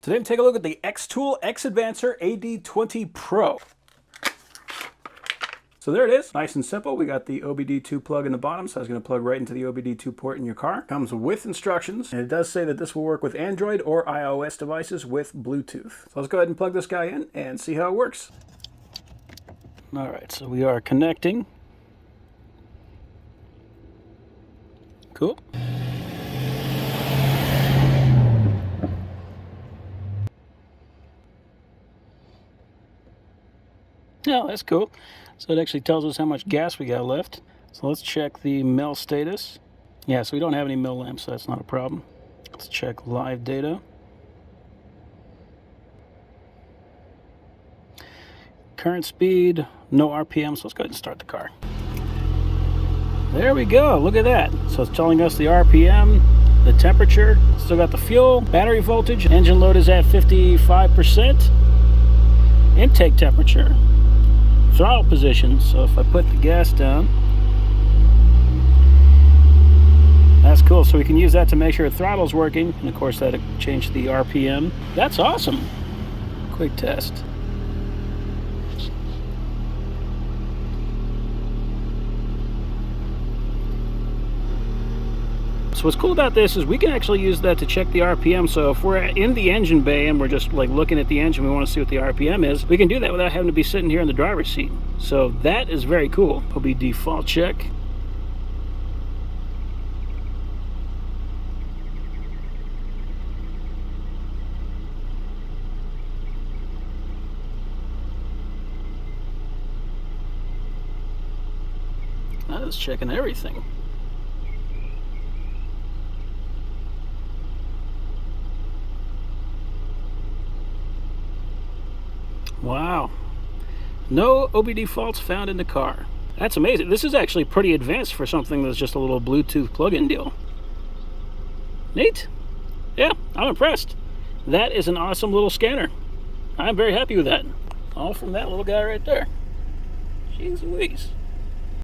Today I'm taking a look at the XTOOL X Advancer AD20 Pro. So there it is, nice and simple. We got the OBD2 plug in the bottom, so I was going to plug right into the OBD2 port in your car. Comes with instructions, and it does say that this will work with Android or iOS devices with Bluetooth. So let's go ahead and plug this guy in and see how it works. All right, so we are connecting. Cool. Oh, that's cool. So it actually tells us how much gas we got left. So let's check the mil status. Yeah, so we don't have any mil lamps, so that's not a problem. Let's check live data. Current speed, no RPM, so let's go ahead and start the car. There we go, look at that. So it's telling us the RPM, the temperature, still got the fuel, battery voltage, engine load is at 55%, intake temperature, throttle position. So if I put the gas down, that's cool. So we can use that to make sure the throttle's working, and of course that'll change the RPM. That's awesome. Quick test. So what's cool about this is we can actually use that to check the RPM. So if we're in the engine bay and we're just like looking at the engine, we want to see what the RPM is, we can do that without having to be sitting here in the driver's seat. So that is very cool. OBD default check. That is checking everything. Wow, no OBD faults found in the car. That's amazing. This is actually pretty advanced for something that's just a little Bluetooth plug-in deal. Neat. Yeah, I'm impressed. That is an awesome little scanner. I'm very happy with that. All from that little guy right there. Jeez Louise.